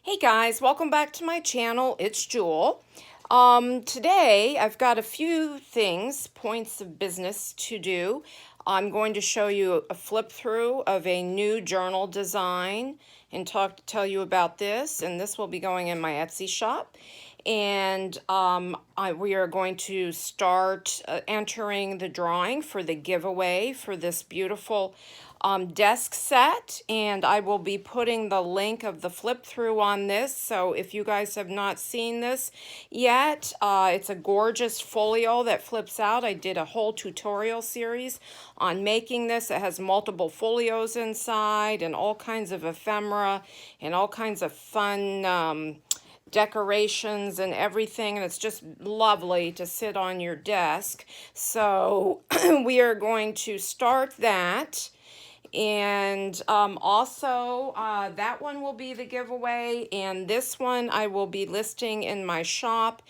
Hey guys, welcome back to my channel. It's Jewel. Today I've got a few points of business to do. I'm going to show you a flip through of a new journal design and tell you about this. And this will be going in my Etsy shop. And we are going to start entering the drawing for the giveaway for this beautiful desk set, and I will be putting the link of the flip through on this. So if you guys have not seen this yet, it's a gorgeous folio that flips out. I did a whole tutorial series on making this. It has multiple folios inside and all kinds of ephemera and all kinds of fun decorations and everything, and it's just lovely to sit on your desk. So we are going to start that. And also, that one will be the giveaway, and this one I will be listing in my shop.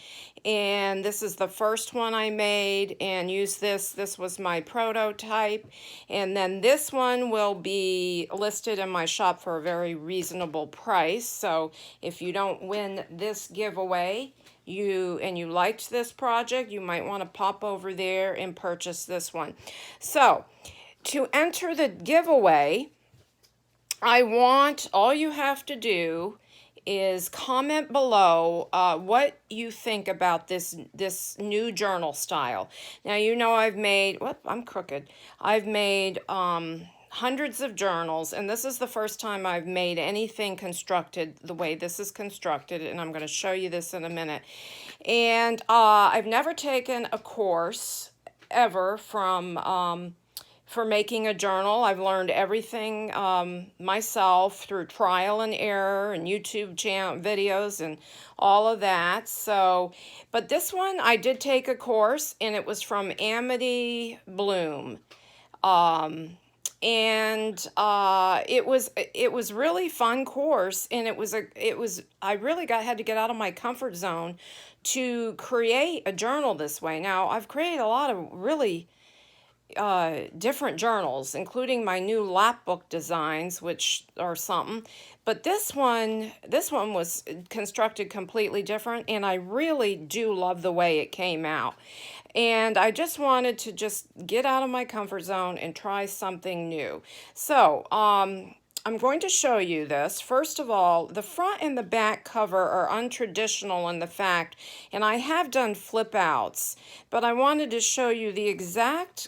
And this is the first one I made and use this. This was my prototype. And then this one will be listed in my shop for a very reasonable price. So if you don't win this giveaway, you liked this project, you might want to pop over there and purchase this one. So to enter the giveaway, all you have to do is comment below what you think about this new journal style. Now, you know I've made, I'm crooked. I've made hundreds of journals, and this is the first time I've made anything constructed the way this is constructed, and I'm going to show you this in a minute. And I've never taken a course ever for making a journal. I've learned everything myself through trial and error and YouTube channel videos and all of that. So, but this one I did take a course, and it was from Amity Bloom. It was really fun course, and I really had to get out of my comfort zone to create a journal this way. Now, I've created a lot of really different journals, including my new lap book designs, which are something. But this one was constructed completely different, and I really do love the way it came out. And I just wanted to just get out of my comfort zone and try something new. So, I'm going to show you this. First of all, the front and the back cover are untraditional in the fact, and I have done flip outs, but I wanted to show you the exact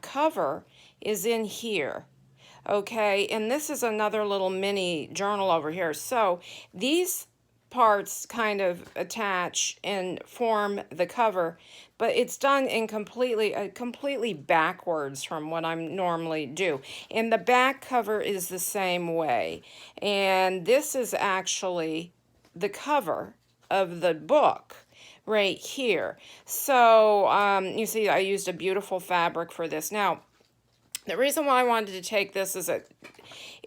cover is in here. Okay, and this is another little mini journal over here. So these parts kind of attach and form the cover, but it's done in completely backwards from what I normally do. And the back cover is the same way. And this is actually the cover of the book right here. So you see I used a beautiful fabric for this. Now, the reason why I wanted to take this is that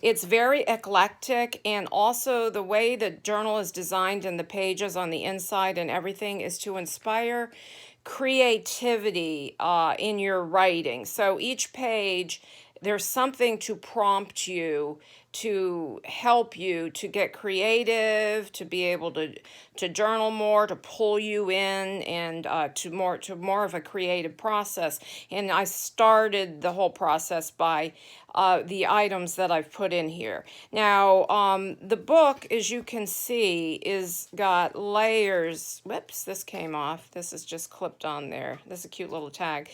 it's very eclectic, and also the way the journal is designed and the pages on the inside and everything is to inspire creativity in your writing. So each page, there's something to prompt you, to help you to get creative, to be able to journal more, to pull you in, and to more of a creative process. And I started the whole process by the items that I've put in here. Now, the book, as you can see, is got layers. Whoops, this came off. This is just clipped on there. This is a cute little tag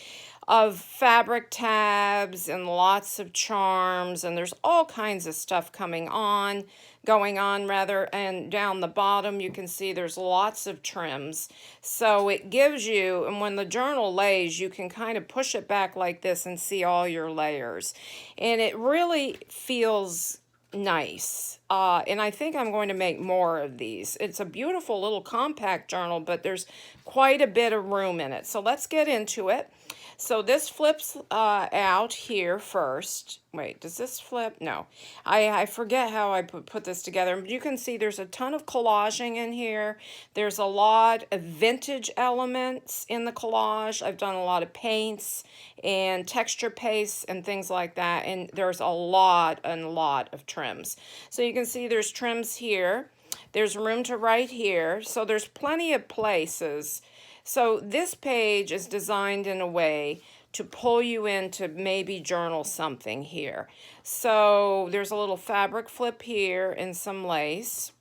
of fabric tabs and lots of charms, and there's all kinds of stuff going on, and down the bottom you can see there's lots of trims. So it gives you, and when the journal lays, you can kind of push it back like this and see all your layers, and it really feels nice. And I think I'm going to make more of these. It's a beautiful little compact journal, but there's quite a bit of room in it. So let's get into it. So this flips out here first. Wait, does this flip? No. I forget how I put this together. But you can see there's a ton of collaging in here. There's a lot of vintage elements in the collage. I've done a lot of paints and texture pastes and things like that. And there's a lot of trims. So you can see there's trims here. There's room to write here, so there's plenty of places. So this page is designed in a way to pull you in to maybe journal something here. So there's a little fabric flip here and some lace.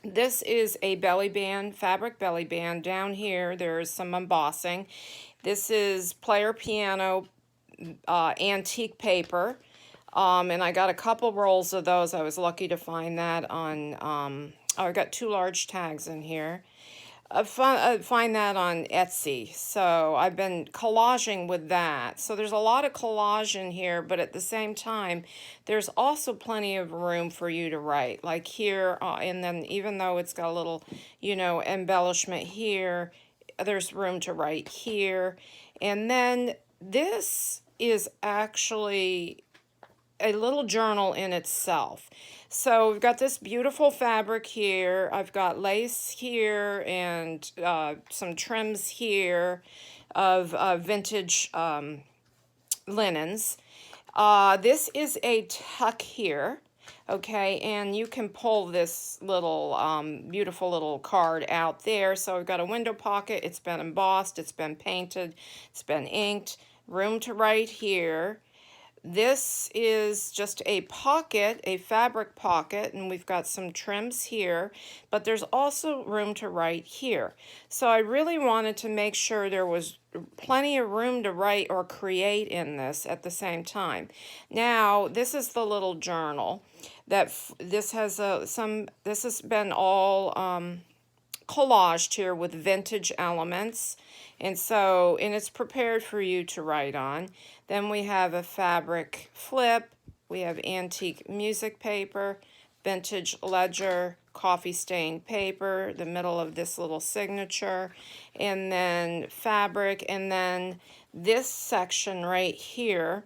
This is a belly band, fabric belly band. Down here, there's some embossing. This is player piano antique paper. And I got a couple rolls of those. I was lucky to find that on, oh, I got 2 large tags in here. I find that on Etsy. So I've been collaging with that. So there's a lot of collage in here, but at the same time, there's also plenty of room for you to write. Like here, and then even though it's got a little, embellishment here, there's room to write here. And then this is actually a little journal in itself. So we've got this beautiful fabric here. I've got lace here and some trims here of vintage linens. This is a tuck here. Okay, and you can pull this little beautiful little card out there. So I've got a window pocket. It's been embossed, it's been painted, it's been inked. Room to write here. This is just a pocket, a fabric pocket, and we've got some trims here, but there's also room to write here. So I really wanted to make sure there was plenty of room to write or create in this at the same time. Now, this is the little journal that this has this has been all collaged here with vintage elements, and it's prepared for you to write on. Then we have a fabric flip, we have antique music paper, vintage ledger, coffee stained paper, the middle of this little signature, and then fabric, and then this section right here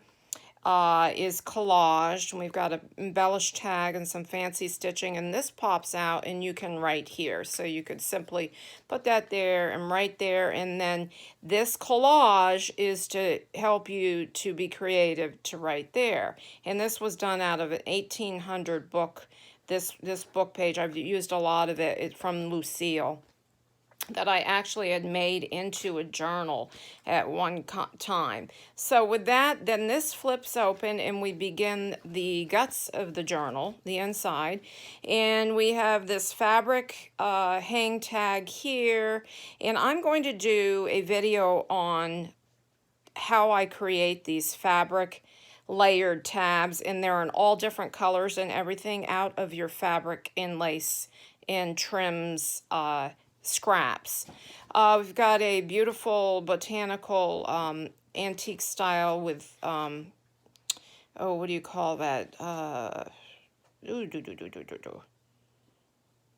is collaged, and we've got an embellished tag and some fancy stitching, and this pops out and you can write here. So you could simply put that there and write there, and then this collage is to help you to be creative to write there. And this was done out of an 1800 book. This book page, I've used a lot of it from Lucille, that I actually had made into a journal at one time. So with that, then this flips open and we begin the guts of the journal, the inside. And we have this fabric hang tag here. And I'm going to do a video on how I create these fabric layered tabs, and they're in all different colors and everything out of your fabric and lace and trims scraps. We've got a beautiful botanical antique style with, oh, what do you call that?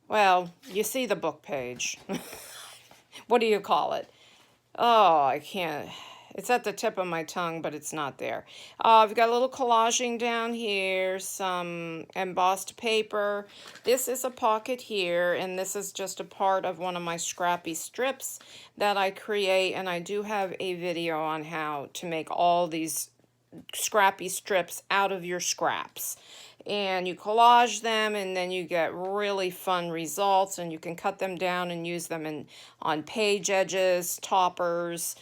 Well, you see the book page. What do you call it? Oh, I can't. It's at the tip of my tongue, but it's not there. I've got a little collaging down here, some embossed paper. This is a pocket here, and this is just a part of one of my scrappy strips that I create, and I do have a video on how to make all these scrappy strips out of your scraps. And you collage them, and then you get really fun results, and you can cut them down and use them on page edges, toppers,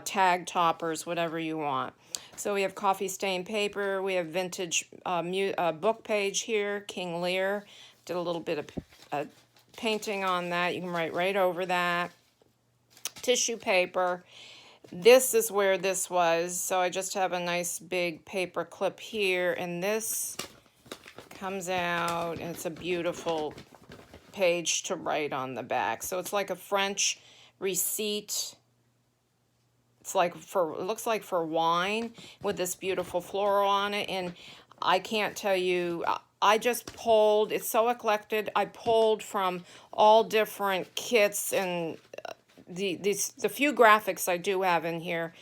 tag toppers, whatever you want. So we have coffee stained paper, we have vintage book page here, King Lear. Did a little bit of painting on that. You can write right over that. Tissue paper. This is where this was, so I just have a nice big paper clip here, and this comes out, and it's a beautiful page to write on the back. So it's like a French receipt. It's like it looks like for wine, with this beautiful floral on it. And I can't tell you, I just pulled, it's so eclectic. I pulled from all different kits, and the few graphics I do have in here,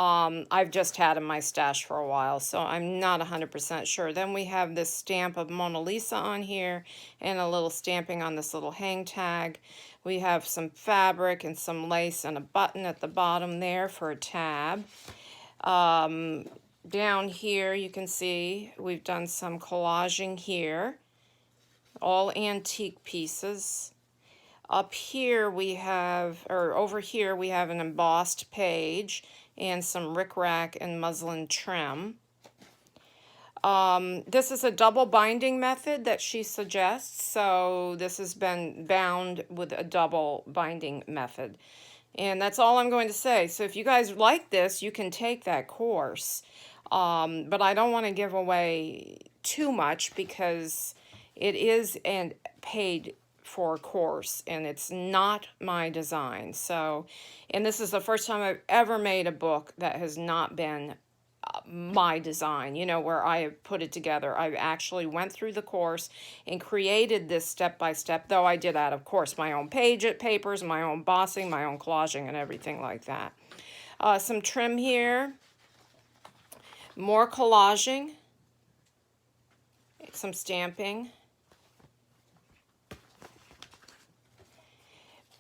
I've just had in my stash for a while, so I'm not 100% sure. Then we have this stamp of Mona Lisa on here, and a little stamping on this little hang tag. We have some fabric and some lace and a button at the bottom there for a tab. Down here you can see we've done some collaging here. all antique pieces. Up here we have, or over here we have an embossed page and some rickrack and muslin trim. This is a double binding method that she suggests, so this has been bound with a double binding method. And that's all I'm going to say. So if you guys like this, you can take that course. But I don't want to give away too much because it is a paid for course and it's not my design. So, and this is the first time I've ever made a book that has not been my design, you know, where I have put it together. I actually went through the course and created this step by step, though I did add, of course, my own papers, my own bossing, my own collaging, and everything like that. Some trim here, more collaging, some stamping,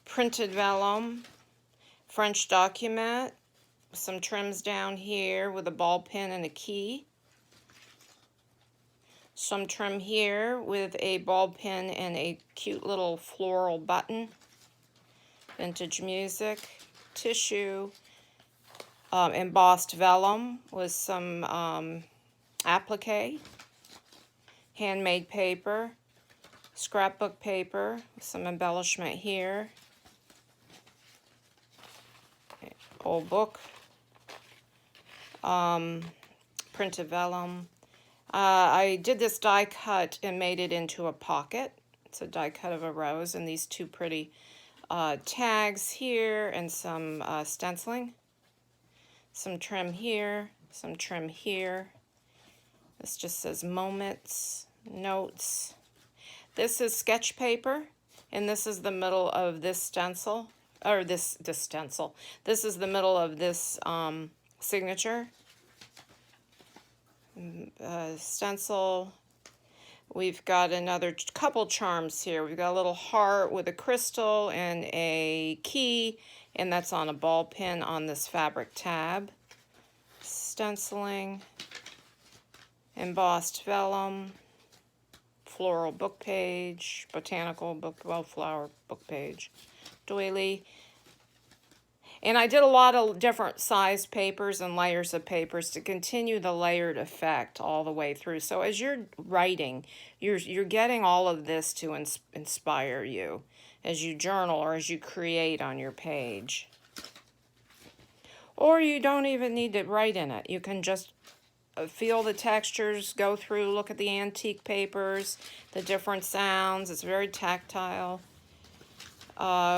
printed vellum, French document, some trims down here with a ball pen and a key. Some trim here with a ball pen and a cute little floral button. Vintage music, tissue, embossed vellum with some applique, handmade paper, scrapbook paper, some embellishment here, old book, printed vellum. I did this die cut and made it into a pocket. It's a die cut of a rose and these two pretty tags here and some stenciling. Some trim here, some trim here. This just says moments, notes. This is sketch paper and this is the middle of this stencil, or this stencil. This is the middle of this signature. Stencil. We've got another couple charms here. We've got a little heart with a crystal and a key, and that's on a ball pen on this fabric tab. Stenciling, embossed vellum, floral book page, botanical book, wildflower book page, doily. And I did a lot of different sized papers and layers of papers to continue the layered effect all the way through. So as you're writing, you're getting all of this to inspire you as you journal or as you create on your page. Or you don't even need to write in it. You can just feel the textures, go through, look at the antique papers, the different sounds. It's very tactile.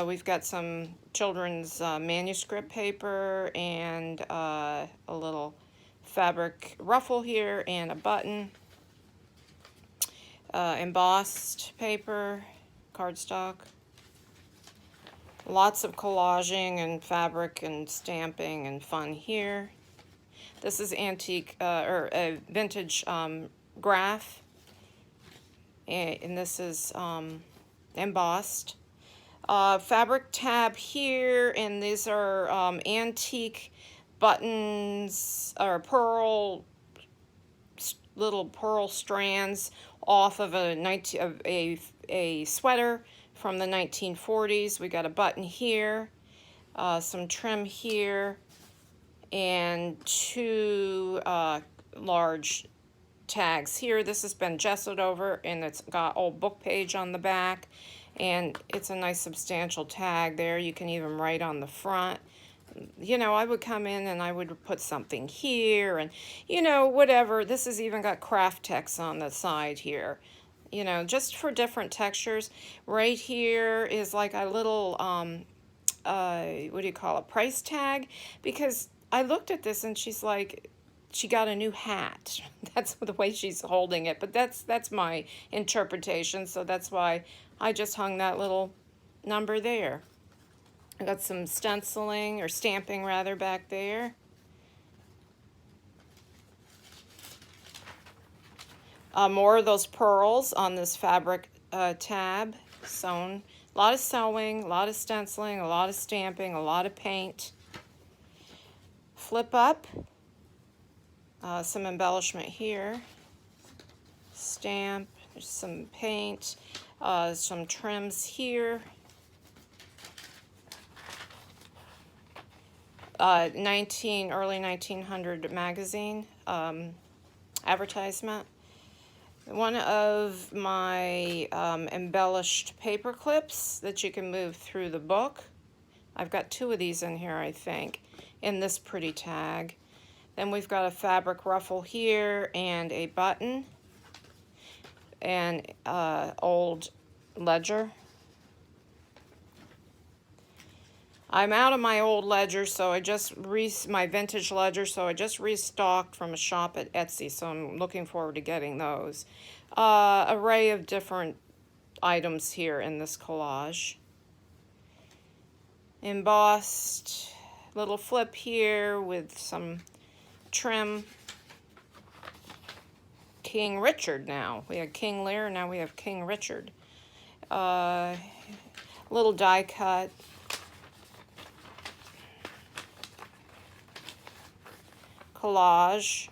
We've got some children's manuscript paper and a little fabric ruffle here and a button. Embossed paper, cardstock. Lots of collaging and fabric and stamping and fun here. This is antique or vintage graph, and this is embossed. Fabric tab here, and these are antique buttons or little pearl strands off of a sweater from the 1940s. We got a button here, some trim here, and two large tags here. This has been gessoed over, and it's got old book page on the back, and it's a nice substantial tag there. You can even write on the front. You know, I would come in and I would put something here and, you know, whatever. This has even got craft text on the side here, you know, just for different textures. Right here is like a little, what do you call it, price tag, because I looked at this and she's like, she got a new hat. That's the way she's holding it, but that's my interpretation, so that's why I just hung that little number there. I got some stenciling, or stamping rather, back there. More of those pearls on this fabric tab, sewn. A lot of sewing, a lot of stenciling, a lot of stamping, a lot of paint. Flip up. Some embellishment here. Stamp, There's some paint, some trims here. Early 1900 magazine advertisement. One of my embellished paper clips that you can move through the book. I've got 2 of these in here, I think, in this pretty tag. Then we've got a fabric ruffle here and a button and old ledger. I'm out of my old ledger, so my vintage ledger, so I just restocked from a shop at Etsy, so I'm looking forward to getting those. Array of different items here in this collage. Embossed little flip here with some trim. King Richard now. We had King Lear, now we have King Richard. Little die cut. Collage.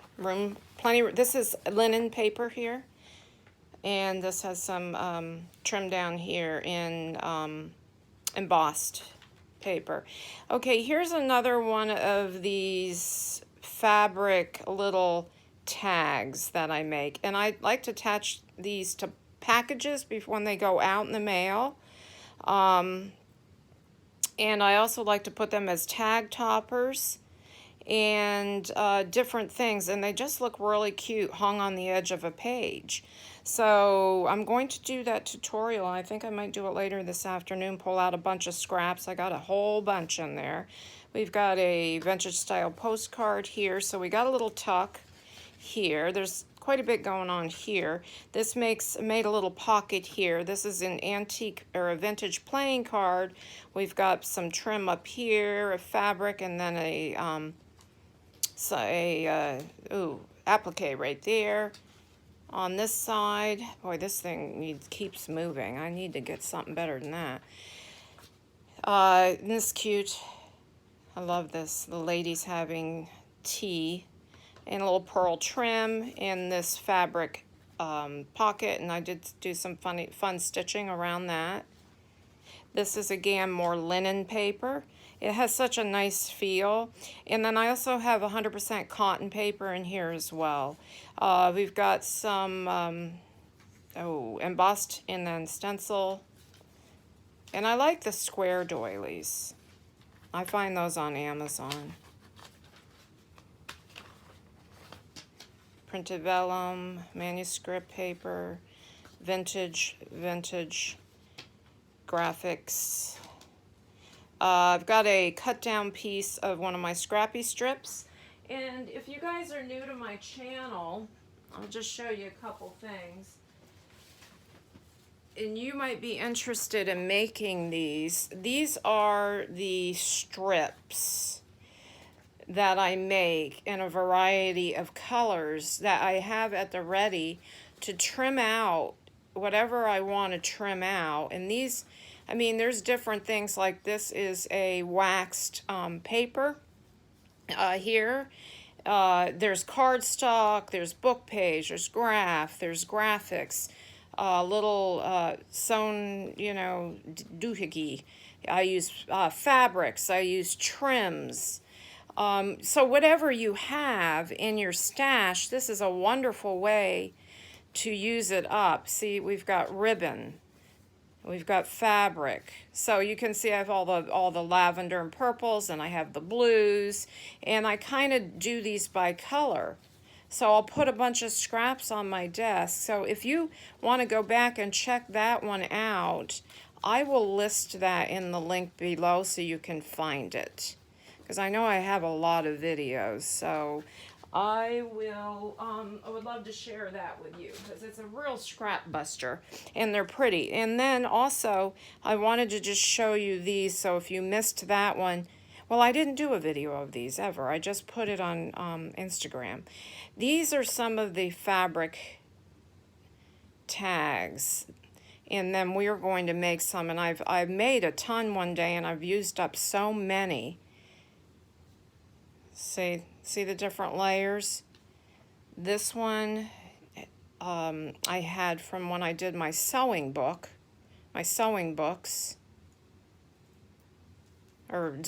This is linen paper here. And this has some trim down here in embossed paper. Okay, here's another one of these fabric little tags that I make, and I like to attach these to packages before when they go out in the mail, and I also like to put them as tag toppers and different things, and they just look really cute hung on the edge of a page. So I'm going to do that tutorial. I think I might do it later this afternoon, pull out a bunch of scraps. I got a whole bunch in there. We've got a vintage style postcard here, so we got a little tuck here. There's quite a bit going on here. This made a little pocket here. This is an antique or a vintage playing card. We've got some trim up here, a fabric, and then applique right there. On this side, boy, this thing keeps moving. I need to get something better than that. This is cute. I love this. The ladies having tea. And a little pearl trim in this fabric pocket, and I did do some fun stitching around that. This is again more linen paper. It has such a nice feel. And then I also have 100% cotton paper in here as well. We've got some embossed and then stencil. And I like the square doilies. I find those on Amazon. Printed vellum, manuscript paper, vintage graphics. I've got a cut down piece of one of my scrappy strips. And if you guys are new to my channel, I'll just show you a couple things. And you might be interested in making these. These are the strips that I make in a variety of colors that I have at the ready to trim out whatever I want to trim out. And these, I mean, there's different things, like this is a waxed paper here. There's cardstock, there's book page, there's graph, there's graphics, little sewn, doohickey. I use fabrics, I use trims. So whatever you have in your stash, this is a wonderful way to use it up. See, we've got ribbon, we've got fabric. So you can see I have all the lavender and purples, and I have the blues, and I kind of do these by color. So I'll put a bunch of scraps on my desk. So if you want to go back and check that one out, I will list that in the link below so you can find it. Because I know I have a lot of videos, so I would love to share that with you, because it's a real scrap buster, and they're pretty. And then also, I wanted to just show you these, so if you missed that one, well, I didn't do a video of these ever. I just put it on Instagram. These are some of the fabric tags, and then we are going to make some, and I've made a ton one day, and I've used up so many. See the different layers? This one I had from when I did my sewing books, or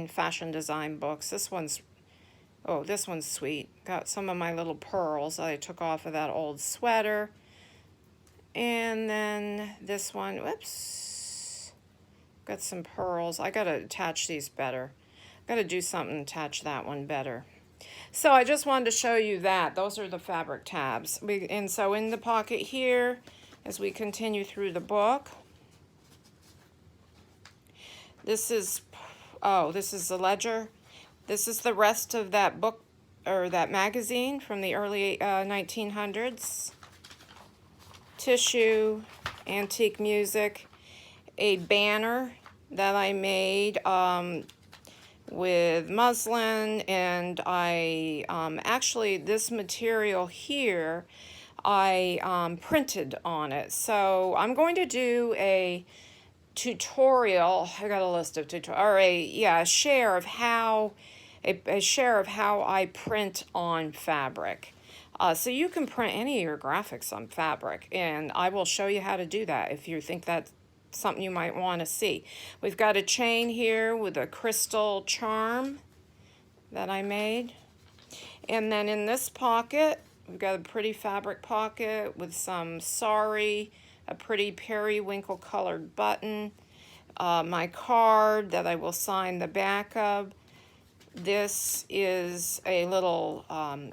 fashion design books. This one's sweet. Got some of my little pearls that I took off of that old sweater. And then this one, whoops, got some pearls. I gotta attach these better. Gotta do something to attach that one better. So I just wanted to show you that. Those are the fabric tabs. And so in the pocket here, as we continue through the book, this is the ledger. This is the rest of that book, or that magazine from the early 1900s. Tissue, antique music, a banner that I made with muslin, and I actually, this material here, I printed on it. So I'm going to do a tutorial. I got a list of tutorials, or a share of how I print on fabric. So you can print any of your graphics on fabric, and I will show you how to do that if you think that's something you might want to see. We've got a chain here with a crystal charm that I made. And then in this pocket, we've got a pretty fabric pocket with some sari, a pretty periwinkle colored button, my card that I will sign the back of. This is a little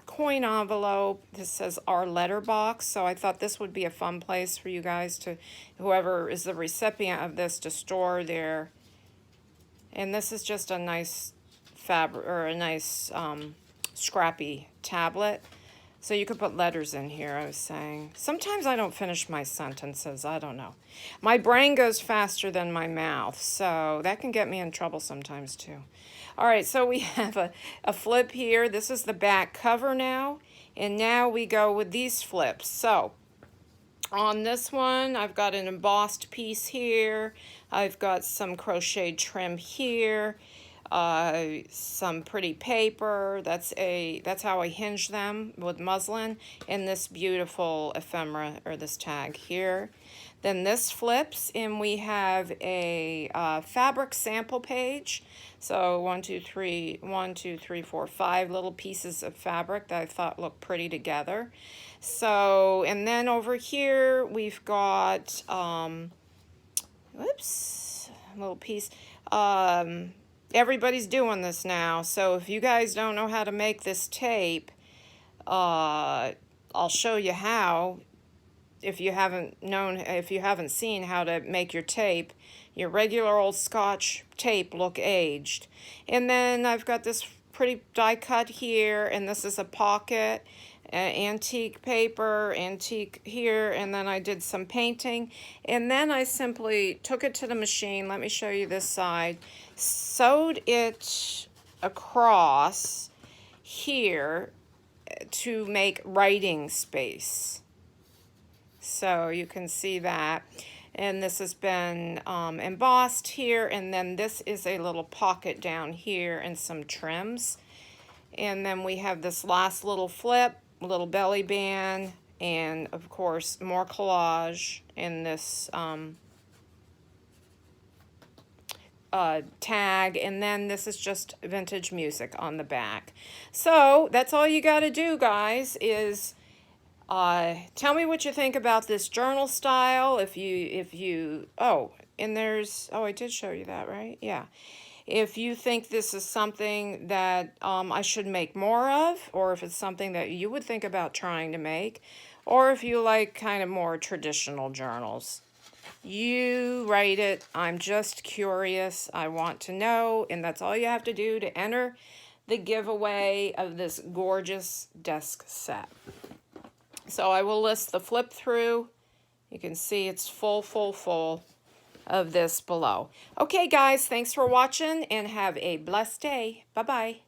coin envelope. This says our letterbox. So I thought this would be a fun place for you guys to, whoever is the recipient of this, to store their. And this is just a nice fabric, or a nice scrappy tablet. So you could put letters in here, I was saying. Sometimes I don't finish my sentences. I don't know. My brain goes faster than my mouth, so that can get me in trouble sometimes too. All right, so we have a flip here. This is the back cover now. And now we go with these flips. So on this one, I've got an embossed piece here. I've got some crocheted trim here. Some pretty paper. That's how I hinge them with muslin, and this beautiful ephemera, or this tag here. Then this flips, and we have a fabric sample page. So 1, 2, 3, 4, 5 little pieces of fabric that I thought looked pretty together. So, and then over here we've got whoops, a little piece. Everybody's doing this now, so if you guys don't know how to make this tape, I'll show you how. If you haven't seen how to make your tape, your regular old Scotch tape, look aged. And then I've got this pretty die cut here, and this is a pocket, antique paper, antique here, and then I did some painting, and then I simply took it to the machine. Let me show you this side. Sewed it across here to make writing space. So you can see that. And this has been embossed here, and then this is a little pocket down here and some trims. And then we have this last little flip, little belly band, and of course more collage in this tag, and then this is just vintage music on the back. So that's all you got to do, guys, is tell me what you think about this journal style. If you and there's, I did show you that, right? Yeah. If you think this is something that I should make more of, or if it's something that you would think about trying to make, or if you like kind of more traditional journals. You write it. I'm just curious. I want to know, and that's all you have to do to enter the giveaway of this gorgeous desk set. So I will list the flip through. You can see it's full of this below. Okay, guys, thanks for watching, and have a blessed day. Bye-bye.